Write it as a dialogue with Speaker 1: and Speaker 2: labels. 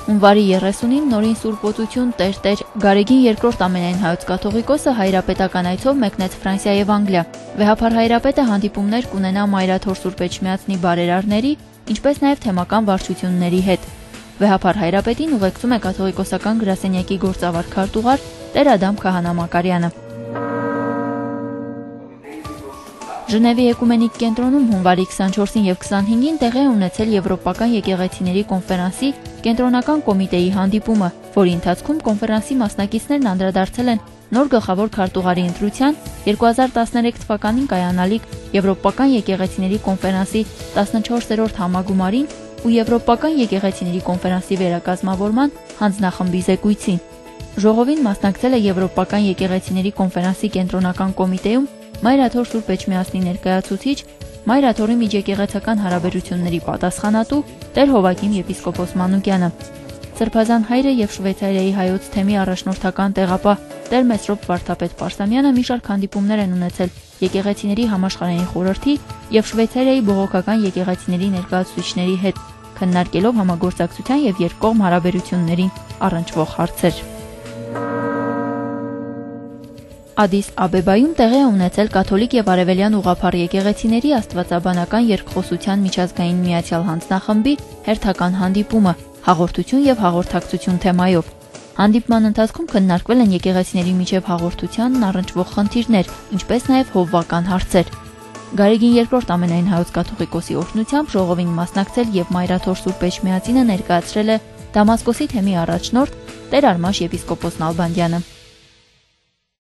Speaker 1: Հունվարի 30-ին նորին Սուրբ Օծություն Տեր Գարեգին II ամենայն հայոց կաթողիկոսը հայրապետական այցով մեկնեց Ֆրանսիա եւ Անգլիա։ Վեհափար հայրապետը հանդիպումներ կունենա Մայրաթոր Սուրբ Էջմիածնի բարերարների, ինչպես նաեւ թեմական վարչությունների հետ։ Վեհափար հայրապետին ուղեկցում է կաթողիկոսական գրասենյակի գործավար քարտուղար Տեր Ադամ Քահանա-Մակարյանը։ Ժնևի Էկումենիկ կենտրոնում հունվարի 24-ին եւ 25-ին տեղի է ունեցել Եվրոպական եկեղեցիների կոնֆերանսի կենտրոնական կոմիտեի հանդիպումը, որի ընթացքում կոնֆերանսի մասնակիցներն անդրադարձել են նոր գլխավոր քարտուղարի ընտրության, 2013 թվականին կայանալիք Եվրոպական եկեղեցիների կոնֆերանսի 14-րդ համագումարին ու Եվրոպական եկեղեցիների կոնֆերանսի վերակազմավորման հանձնախմբի զեկույցին։ Ժողովին մասնակցել է Եվրոպական եկեղեցիների կոնֆերանսի կենտրոնական կոմիտեում Մայրաթոր Սուրբ Էջմիածնի ներկայացուցիչ, Մայրաթորի միջեկեղեցական հարաբերությունների պատասխանատու Տեր Հովակիմ եպիսկոպոս Մանուկյանը, Սրբազան հայրը եւ Շվեյցարիայի հայոց թեմի առաջնորդական տեղապահ Տեր Մեսրոպ Վարդապետ Պարսամյանը մի շարք հանդիպումներ են ունեցել եկեղեցիների համաշխարհային խորհրդի եւ Շվեյցարիայի բողոքական եկեղեցիների ներկայացուցիչների հետ, քննարկելով համագործակցության եւ երկկողմ հարաբերություններին առնչվող հարցեր։ Ադիս Աբեբայում տեղի է ունեցել կաթոլիկ եւ արևելյան ուղղափառ եկեղեցիների աստվածաբանական երկխոսության միջազգային միացյալ հանձնախմբի հերթական հանդիպումը հաղորդություն եւ հաղորդակցություն թեմայով։ Հանդիպման ընթացքում քննարկվել են եկեղեցիների միջև հաղորդությանն առնչվող խնդիրներ, ինչպես նաեւ հովվական հարցեր։ Գարեգին II ամենայն հայոց կաթողիկոսի օրհնությամբ ժողովին մասնակցել եւ Մայրաթոր Սուրբ Էջմիածինը ներկայացրել է Դամասկոսի թեմի առաջնորդ Տեր Արմաշ եպիսկոպոս Նալբանդյանը։